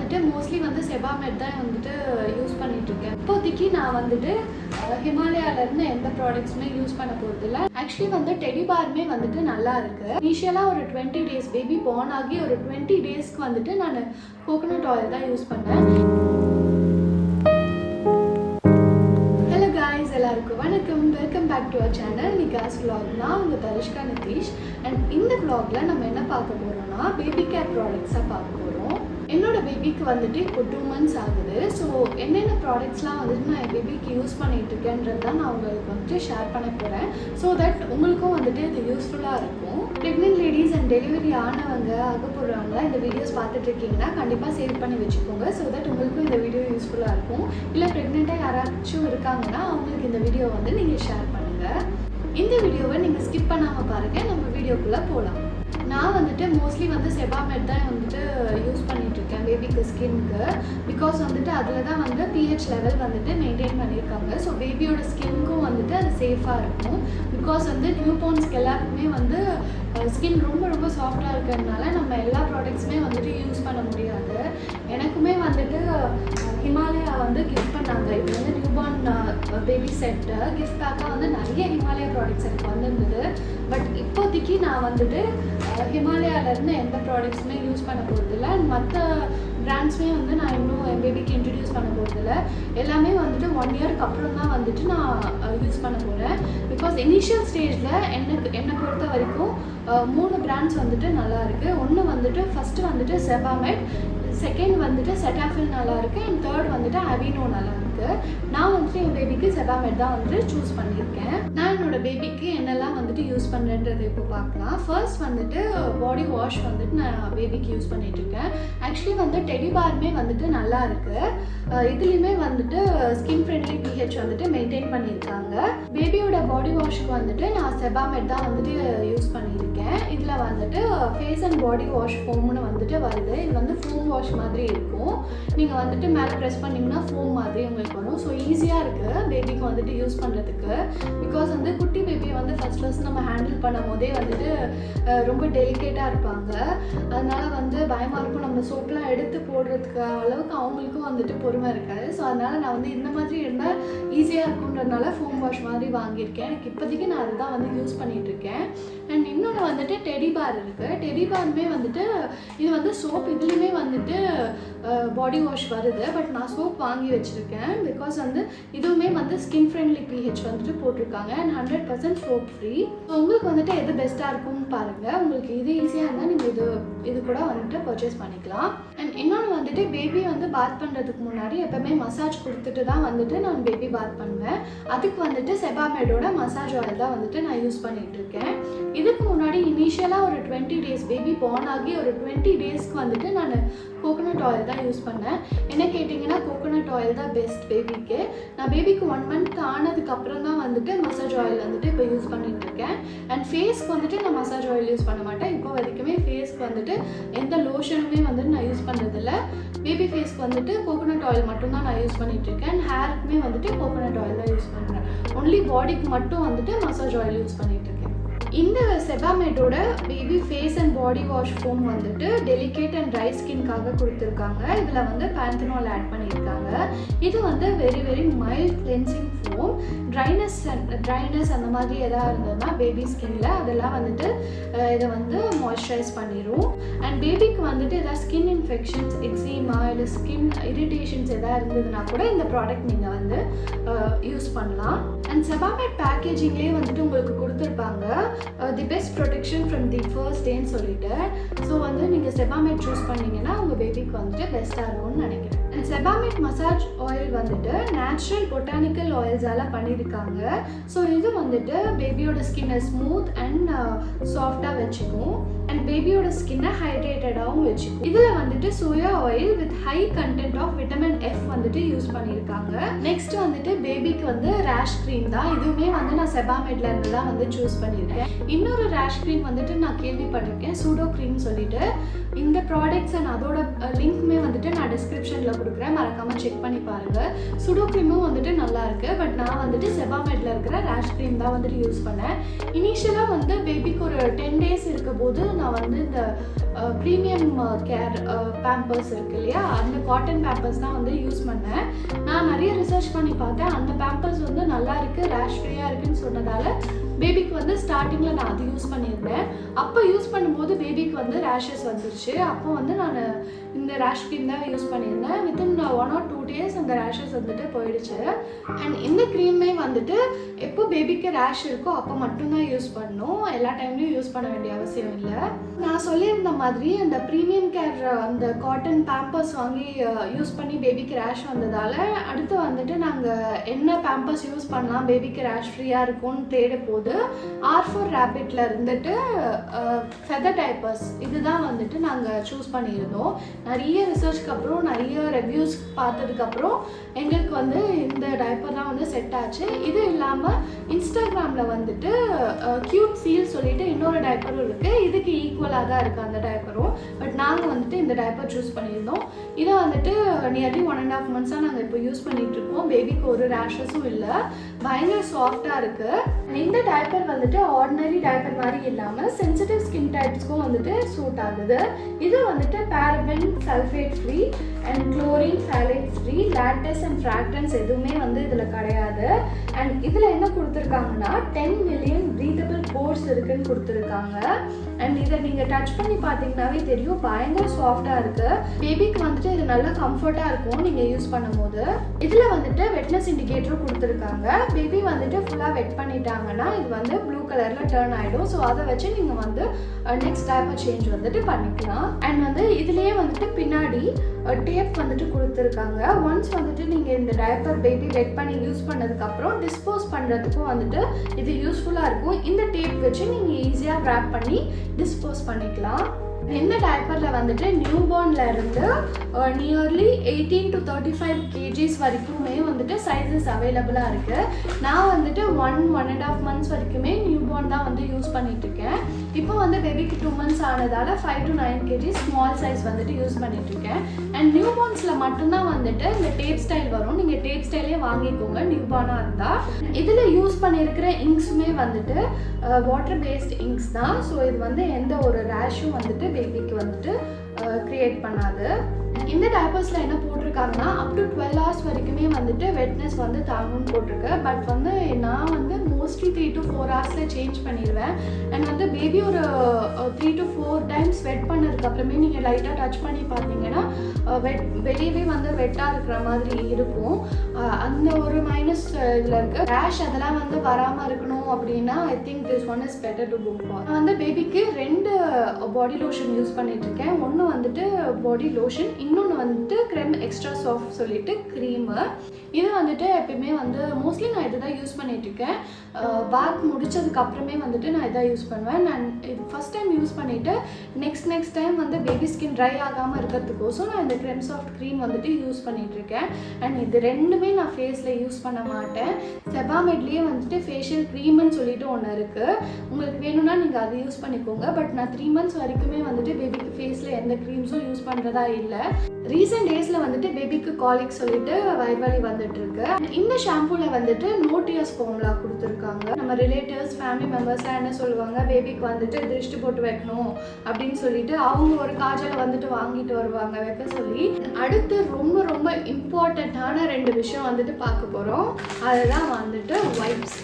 வந்துட்டு மோஸ்ட்லி வந்து செபாமெட் தான் வந்துட்டு யூஸ் பண்ணிகிட்ருக்கேன். இப்போதைக்கு நான் வந்துட்டு ஹிமாலயாவிலேருந்து எந்த ப்ராடக்ட்ஸுமே யூஸ் பண்ண போகிறதில்ல. ஆக்சுவலி வந்து டெடி பாருமே வந்துட்டு நல்லா இருக்குது. இனிஷியலாக ஒரு 20 days பேபி பார்ன் ஆகி ஒரு 20 daysக்கு வந்துட்டு நான் கோகோனட் ஆயில் தான் யூஸ் பண்ணேன். ஹலோ காய்ஸ், எல்லாருக்கும் வணக்கம். Welcome back to our channel நிகாஸ் vlog. நான் உங்கள் தரிஷ்கா நிதிஷ். அண்ட் இந்த vlogல நம்ம என்ன பார்க்க போகிறோம்னா பேபி கேர் ப்ராடக்ட்ஸாக பார்க்க போகிறோம். என்னோட பேபிக்கு வந்துட்டு இப்போ 2 months ஆகுது. ஸோ என்னென்ன ப்ராடக்ட்ஸ்லாம் வந்துட்டு நான் என் பேபிக்கு யூஸ் பண்ணிகிட்டு இருக்கேன்றது தான் நான் உங்களுக்கு வந்துட்டு ஷேர் பண்ண போகிறேன். ஸோ தட் உங்களுக்கும் வந்துட்டு இது யூஸ்ஃபுல்லாக இருக்கும். ப்ரெக்னென்ட் லேடிஸ் அண்ட் டெலிவரி ஆனவங்க ஆக போகிறவங்களாம் இந்த வீடியோஸ் பார்த்துட்டு இருக்கீங்கன்னா கண்டிப்பாக சேவ் பண்ணி வச்சுக்கோங்க. ஸோ தட் உங்களுக்கும் இந்த வீடியோ யூஸ்ஃபுல்லாக இருக்கும். இல்லை ப்ரெக்னெண்ட்டாக யாராச்சும் இருக்காங்கன்னா அவங்களுக்கு இந்த வீடியோ வந்து நீங்கள் ஷேர் பண்ணுங்கள். இந்த வீடியோவை நீங்கள் ஸ்கிப் பண்ணாமல் பாருங்கள். நம்ம வீடியோக்குள்ளே போகலாம். நான் வந்துட்டு மோஸ்ட்லி வந்து செபாமெட் தான் வந்துட்டு யூஸ் பண்ணிகிட்ருக்கேன் பேபிக்கு ஸ்கின்க்கு. பிகாஸ் வந்துட்டு அதில் தான் வந்து பிஹெச் லெவல் வந்துட்டு மெயின்டைன் பண்ணியிருக்காங்க. ஸோ பேபியோட ஸ்கின்க்கும் வந்துட்டு அது சேஃபாக இருக்கும். பிகாஸ் வந்து நியூ பார்ன்ஸ்க்கு எல்லாருக்குமே வந்து ஸ்கின் ரொம்ப ரொம்ப சாஃப்டாக இருக்கிறதுனால நம்ம எல்லா ப்ராடக்ட்ஸுமே வந்துட்டு யூஸ் பண்ண முடியாது. எனக்குமே வந்துட்டு ஹிமாலயா வந்து கிஃப்ட் பண்ணாங்க. இது வந்து new born baby set gift பேக்காக வந்து நிறைய ஹிமாலயா ப்ராடக்ட்ஸ் எனக்கு வந்துருந்தது. பட் இப்போதைக்கு நான் வந்துட்டு ஹிமாலயாவிலேருந்து எந்த ப்ராடக்ட்ஸுமே யூஸ் பண்ண போகிறதில்ல. அண்ட் மற்ற பிராண்ட்ஸுமே வந்து நான் இன்னும் என் பேபிக்கு இன்ட்ரடியூஸ் பண்ண போகிறதில்ல. எல்லாமே வந்துட்டு 1 yearக்கு அப்புறம் தான் வந்துட்டு நான் யூஸ் பண்ண போகிறேன். பிகாஸ் இனிஷியல் ஸ்டேஜில் என்னை பொறுத்த வரைக்கும் 3 பிராண்ட்ஸ் வந்துட்டு நல்லா இருக்குது. ஒன்று வந்துட்டு ஃபஸ்ட்டு வந்துட்டு செபாமெட், செகண்ட் வந்துட்டு செட்டாஃபில் நல்லா இருக்குது, அண்ட் தேர்ட் வந்துட்டு அவினோ நல்லா இருக்குது. நான் வந்துட்டு என் பேபிக்கு செபாமெட் தான் வந்துட்டு சூஸ் பண்ணியிருக்கேன். நான் என்னோட பேபிக்கு என்னெல்லாம் வந்துட்டு யூஸ் பண்ணுறேன்றது இப்போ பார்க்கலாம். ஃபர்ஸ்ட் வந்துட்டு பாடி வாஷ் வந்துட்டு நான் பேபிக்கு யூஸ் பண்ணிகிட்ருக்கேன். ஆக்சுவலி வந்து டெடி பாருமே வந்துட்டு நல்லா இருக்குது. இதுலேயுமே வந்துட்டு ஸ்கின் ஃப்ரெண்ட்லி பிஹெச் வந்துட்டு மெயின்டைன் பண்ணியிருக்காங்க. பேபியோட பாடி வாஷ்க்கு வந்துட்டு நான் செபாமெட் தான் வந்துட்டு யூஸ் பண்ணியிருக்கேன். இதில் வந்துட்டு ஃபேஸ் அண்ட் பாடி வாஷ் ஃபோம்னு வந்துட்டு வருது. இது வந்து ஃபோம் வாஷ் மாதிரி இருக்கும். நீங்கள் வந்துட்டு மேலே ப்ரெஸ் பண்ணிங்கன்னா ஃபோம் மாதிரி உங்களுக்கு வரும். ஸோ ஈஸியாக இருக்குது பேபிக்கு வந்துட்டு யூஸ் பண்ணுறதுக்கு. பிகாஸ் வந்து குட்டி பேபியை வந்து ஃபஸ்ட் நம்ம ஹேண்டில் பண்ணும் போதே வந்துட்டு ரொம்ப டெலிகேட்டாக இருப்பாங்க. அதனால் வந்து பயமாக இருக்கும். நம்ம சோப்லாம் எடுத்து போடுறதுக்கு அளவுக்கு அவங்களுக்கும் வந்துட்டு பொறுமை இருக்காது. ஸோ அதனால் நான் வந்து இந்த மாதிரி இருந்தால் ஈஸியாக இருக்குன்றதுனால ஃபோம் வாஷ் மாதிரி வாங்கியிருக்கேன். எனக்கு இப்போதைக்கு நான் அதுதான் வந்து யூஸ் பண்ணிகிட்ருக்கேன். அண்ட் இன்னொன்று வந்துட்டு டெடி பார் இருக்குது. டெடி பாருமே வந்துட்டு இது வந்து சோப் இதுலேயுமே வந்துட்டு பாடி வாஷ் வருது. பட் நான் சோப் வாங்கி வச்சுருக்கேன். பிகாஸ் வந்து இதுவுமே வந்து ஸ்கின் ஃப்ரெண்ட்லி பிஹெச் வந்துட்டு போட்டிருக்காங்க. And 100% soap free. ஸோ உங்களுக்கு வந்துட்டு எது பெஸ்ட்டாக இருக்கும்னு பாருங்கள். உங்களுக்கு இது ஈஸியாக இருந்தால் நீங்கள் இது கூட வந்துட்டு பர்ச்சேஸ் பண்ணிக்கலாம். அண்ட் இன்னொன்று வந்துட்டு பேபி வந்து பாத் பண்ணுறதுக்கு முன்னாடி எப்போவுமே மசாஜ் கொடுத்துட்டு தான் வந்துட்டு நான் பேபி பாத் பண்ணுவேன். அதுக்கு வந்துட்டு செபாமெடோட மசாஜ் ஆயில் தான் வந்துட்டு நான் யூஸ் பண்ணிகிட்ருக்கேன். இதுக்கு முன்னாடி இனிஷியலாக ஒரு 20 days பேபி பார்ன் ஆகி ஒரு 20 daysக்கு வந்துட்டு நான் கோகோனட் ஆயில் தான் யூஸ் பண்ணேன். என்ன கேட்டிங்கன்னா கோகோனட் ஆயில் தான் பெஸ்ட் பேபிக்கு. நான் பேபிக்கு 1 month ஆனதுக்கப்புறம் தான் வந்துட்டு மசாஜ் ஆயில் வந்துட்டு இப்போ யூஸ் பண்ணிகிட்ருக்கேன். அண்ட் ஃபேஸ்க்கு வந்துட்டு நான் மசாஜ் ஆயில் யூஸ் பண்ண மாட்டேன். இப்போ வரைக்குமே ஃபேஸ்க்கு வந்துட்டு எந்த லோஷனுமே வந்துட்டு நான் யூஸ் பண்ணுறதில்ல. பேபி ஃபேஸ்க்கு வந்துட்டு கோகோனட் ஆயில் மட்டும்தான் நான் யூஸ் பண்ணிகிட்ருக்கேன். அண்ட் ஹேருக்குமே வந்துட்டு கோகோனட் ஆயில் தான் யூஸ் பண்ணுறேன். ஒன்லி பாடிக்கு மட்டும் வந்துட்டு மசாஜ் ஆயில் யூஸ் பண்ணிகிட்ருக்கேன். இந்த செபாமெட்டோட baby face and body wash foam வந்துட்டு டெலிகேட் அண்ட் ட்ரை ஸ்கின்காக கொடுத்துருக்காங்க. இதில் வந்து பேந்தனால் ஆட் பண்ணியிருக்காங்க. இது வந்து very very mild cleansing foam. Dryness அந்த மாதிரி எதாவது இருந்ததுன்னா பேபி ஸ்கின்ல அதெல்லாம் வந்துட்டு இதை வந்து மாய்ஸ்சரைஸ் பண்ணிடும். அண்ட் பேபிக்கு வந்துட்டு எதாவது ஸ்கின் இன்ஃபெக்ஷன்ஸ், எக்ஸிமா இல்லை ஸ்கின் இரிட்டேஷன்ஸ் எதாவது இருந்ததுன்னா கூட இந்த ப்ராடக்ட் நீங்கள் வந்து யூஸ் பண்ணலாம். அண்ட் செபாமெட் பேக்கேஜிங்லேயே வந்துட்டு உங்களுக்கு கொடுத்துருப்பாங்க the best protection from the first டேன்னு சொல்லிட்டு. ஸோ வந்து நீங்கள் செபாமெட் சூஸ் பண்ணிங்கன்னா உங்கள் பேபிக்கு வந்துட்டு பெஸ்ட்டாக இருக்கும்னு நினைக்கிறேன். அண்ட் செபாமெட் மசாஜ் ஆயில் வந்துட்டு நேச்சுரல் பொட்டானிக்கல் ஆயில்ஸால் பண்ணியிருக்காங்க. ஸோ இது வந்துட்டு பேபியோட ஸ்கின்னை ஸ்மூத் அண்ட் சாஃப்டாக வச்சுக்கும். அண்ட் பேபியோட ஸ்கின்னை ஹைட்ரேட்டடாகவும் வச்சுக்கும். இதில் வந்துட்டு soya oil with high content of vitamin F வந்துட்டு யூஸ் பண்ணியிருக்காங்க. நெக்ஸ்ட் வந்துட்டு பேபிக்கு வந்து ரேஷ் க்ரீம் தான். இதுவுமே வந்து நான் செபாமெட்ல இருந்து தான் வந்து சூஸ் பண்ணியிருக்கேன். இன்னொரு ரேஷ் க்ரீம் வந்துட்டு நான் கேள்விப்பட்டிருக்கேன், சூடோ க்ரீம் சொல்லிட்டு. இந்த ப்ராடக்ட்ஸ் அண்ட் அதோட லிங்க்குமே வந்துட்டு நான் டிஸ்கிரிப்ஷனில் கொடுக்குறேன், மறக்காமல் செக் பண்ணி பாருங்கள். சுடோ க்ரீமும் வந்துட்டு நல்லாயிருக்கு. பட் நான் வந்துட்டு செபாமெட்டில் இருக்கிற ரேஷ் க்ரீம் தான் வந்துட்டு யூஸ் பண்ணேன். இனிஷியலாக வந்து பேபிக்கு ஒரு 10 days இருக்க போது நான் வந்து இந்த ப்ரீமியம் கேர் பேம்பர்ஸ் இருக்குது இல்லையா, அந்த காட்டன் பேம்பர்ஸ் தான் வந்து யூஸ் பண்ணேன். நான் நிறைய ரிசர்ச் பண்ணி பார்த்தேன். அந்த பேம்பர்ஸ் வந்து நல்லா இருக்குது, ரேஷ் ஃப்ரீயாக இருக்குதுன்னு சொன்னதால் பேபிக்கு வந்து ஸ்டார்டிங்கில் நான் அது யூஸ் பண்ணியிருந்தேன். அப்போ யூஸ் பண்ணும்போது பேபிக்கு வந்து ரேஷஸ் வந்துருச்சு. அப்போ வந்து நான் இந்த ரேஷ் க்ரீம் தான் யூஸ் பண்ணியிருந்தேன். வித்தின் 1 or 2 days அந்த ரேஷஸ் வந்துட்டு போயிடுச்சு. அண்ட் இந்த க்ரீமே வந்துட்டு எப்போ பேபிக்கு ரேஷ் இருக்கோ அப்போ மட்டும்தான் யூஸ் பண்ணணும், எல்லா டைம்லையும் யூஸ் பண்ண வேண்டிய அவசியம் இல்லை. நான் சொல்லியிருந்த மாதிரி அந்த ப்ரீமியம் கேர் அந்த காட்டன் பேம்பர்ஸ் வாங்கி யூஸ் பண்ணி பேபிக்கு ரேஷ் வந்ததால் அடுத்து வந்துட்டு நாங்கள் என்ன பேம்பர்ஸ் யூஸ் பண்ணலாம் பேபிக்கு ரேஷ் ஃப்ரீயாக இருக்கும்னு தேட போது R4 Rabbitல இருந்துட்டு ஃபெதர் டைப்பர்ஸ் இதுதான் வந்துட்டு நாங்கள் சூஸ் பண்ணியிருந்தோம். நிறைய ரிசர்ச்க்கு அப்புறம் நிறைய ரிவ்யூஸ் பார்த்ததுக்கப்புறம் எங்களுக்கு வந்து இந்த டைப்பர் தான் வந்து செட் ஆச்சு. இது இல்லாமல் இன்ஸ்டாகிராமில் வந்துட்டு க்யூட் ஃபீல் சொல்லிட்டு இன்னொரு டைப்பரும் இருக்குது. இதுக்கு ஈக்குவலாக தான் இருக்குது அந்த டைப்பரும். பட் நாங்கள் வந்துட்டு இந்த டைப்பர் சூஸ் பண்ணியிருந்தோம். இதை வந்துட்டு நியர்லி 1.5 months நாங்கள் இப்போ யூஸ் பண்ணிகிட்ருக்கோம். பேபிக்கு ஒரு ரேஷஸும் இல்லை, பயங்கர சாஃப்டாக இருக்குது. இந்த டைப்பர் வந்துட்டு ஆர்டினரி டைப்பர் மாதிரி இல்லாமல் சென்சிட்டிவ் ஸ்கின் டைப்ஸ்க்கும் வந்துட்டு சூட் ஆகுது. இது வந்துட்டு paraben sulphate free and chlorine phthalate free, latex and fragrance எதுவுமே வந்து இதில் கிடையாது. அண்ட் இதில் என்ன கொடுத்துருக்காங்கன்னா 10 million breathable pores இருக்குன்னு கொடுத்துருக்காங்க. அண்ட் இதை நீங்கள் டச் பண்ணி பார்த்தீங்கன்னாவே தெரியும், பயங்கர சாஃப்டாக இருக்குது. பேபிக்கு வந்துட்டு இது நல்லா கம்ஃபர்ட்டாக இருக்கும் நீங்கள் யூஸ் பண்ணும்போது. இதில் வந்துட்டு வெட்னஸ் இண்டிகேட்டரும் கொடுத்துருக்காங்க. பேபி வந்துட்டு ஃபுல்லாக வெட் பண்ணிட்டாங்கன்னா இது வந்து ப்ளூ கலரில் டர்ன் ஆகிடும். ஸோ அதை வச்சு நீங்கள் வந்து நெக்ஸ்ட் டைப்பர் சேஞ்ச் வந்துட்டு பண்ணிக்கலாம். அண்ட் வந்து இதுலேயே வந்துட்டு பின்னாடி டேப் வந்துட்டு கொடுத்துருக்காங்க. ஒன்ஸ் வந்துட்டு நீங்கள் இந்த டைப்பர் பேபி வெட் பண்ணி யூஸ் பண்ணதுக்கப்புறம் டிஸ்போஸ் பண்ணுறதுக்கும் வந்துட்டு இது யூஸ்ஃபுல்லாக இருக்கும். இந்த டேப் வச்சு நீங்கள் ஈஸியாக ரேப் பண்ணி டிஸ்போஸ் பண்ணிக்கலாம். இந்த டைப்பரில் வந்துட்டு நியூ பார்ன்ல இருந்து நியர்லி 18 to 35 kgs வரைக்குமே வந்துட்டு சைஸஸ் அவைலபிளாக இருக்குது. நான் வந்துட்டு 1.5 months வரைக்குமே நியூ பார்ன் தான் வந்து யூஸ் பண்ணிகிட்ருக்கேன். இப்போ வந்து பேபிக்கு 2 months ஆனதால் 5 to 9 kg ஸ்மால் சைஸ் வந்துட்டு யூஸ் பண்ணிகிட்ருக்கேன். அண்ட் நியூ பார்ன்ஸில் மட்டும்தான் வந்துட்டு இந்த டேப் ஸ்டைல் வரும். நீங்கள் டேப் ஸ்டைலே வாங்கிக்கோங்க நியூ பார்னாக இருந்தால். இதில் யூஸ் பண்ணியிருக்கிற இங்க்ஸுமே வந்துட்டு வாட்டர் பேஸ்ட் இங்க்ஸ் தான். ஸோ இது வந்து எந்த ஒரு ரேஷும் வந்துட்டு பேபிக்கு வந்துட்டு க்ரியேட் பண்ணாது. இந்த டைப்பர்ஸில் என்ன போட்டிருக்காங்கன்னா up to 12 hours வரைக்குமே வந்துட்டு வெட்னஸ் வந்து தாங்கும்னு போட்டிருக்கு. பட் வந்து நான் வந்து மோஸ்ட்லி 3 to 4 hours சேஞ்ச் பண்ணிடுவேன். அண்ட் வந்து பேபி ஒரு 3 to 4 times வெட் பண்ணதுக்கப்புறமே நீங்கள் லைட்டாக டச் பண்ணி பார்த்தீங்கன்னா வெளியவே வந்து வெட்டாக இருக்கிற மாதிரி இருக்கும். அந்த ஒரு மைனஸ் இதில் இருக்குது. ரேஷ் அதெல்லாம் வந்து வராமல் இருக்கணும் அப்படின்னா I think this one is better to go for. நான் வந்து பேபிக்கு 2 பாடி லோஷன் யூஸ் பண்ணிகிட்ருக்கேன். ஒன்று வந்துட்டு பாடி லோஷன், இன்னொன்று வந்துட்டு க்ரெம் எக்ஸ்ட்ரா சாஃப்ட் சொல்லிட்டு க்ரீமு. இது வந்துட்டு எப்பயுமே வந்து மோஸ்ட்லி நான் இதை தான் யூஸ் பண்ணிகிட்ருக்கேன். பாத் முடிச்சதுக்கப்புறமே வந்துட்டு நான் இதை யூஸ் பண்ணுவேன். நான் இது ஃபஸ்ட் டைம் யூஸ் பண்ணிவிட்டு நெக்ஸ்ட் டைம் வந்து பேபி ஸ்கின் ட்ரை ஆகாமல் இருக்கிறதுக்கோசம் நான் இந்த க்ரெம் சாஃப்ட் க்ரீம் வந்துட்டு யூஸ் பண்ணிகிட்ருக்கேன். அண்ட் இது ரெண்டுமே நான் ஃபேஸில் யூஸ் பண்ண மாட்டேன். செபாமெட்லேயே வந்துட்டு ஃபேஷியல் க்ரீம்னு சொல்லிட்டு ஒன்று இருக்குது. உங்களுக்கு வேணும்னா நீங்கள் அதை யூஸ் பண்ணிக்கோங்க. பட் நான் 3 months வரைக்குமே வந்துட்டு பேபிக்கு ஃபேஸில் எந்த க்ரீம்ஸும் யூஸ் பண்ணுறதா இல்லை. ரீசெண்ட் டேஸில் வந்துட்டு பேபிக்கு காலிக் சொல்லிட்டு வயிறு வலி வந்துட்டுருக்கு. இந்த ஷாம்பூவில் வந்துட்டு நோ டியர்ஸ் ஃபார்முலா கொடுத்துருக்காங்க. நம்ம ரிலேட்டிவ்ஸ் ஃபேமிலி மெம்பர்ஸ்லாம் என்ன சொல்லுவாங்க, பேபிக்கு வந்துட்டு திருஷ்டி போட்டு வைக்கணும் அப்படின்னு சொல்லிட்டு அவங்க ஒரு காஜலை வந்துட்டு வாங்கிட்டு வருவாங்க வைக்க சொல்லி. அடுத்து ரொம்ப ரொம்ப இம்பார்ட்டண்ட்டான 2 விஷயம் வந்துட்டு பார்க்க போகிறோம். அதுதான் வந்துட்டு வைப்ஸ்.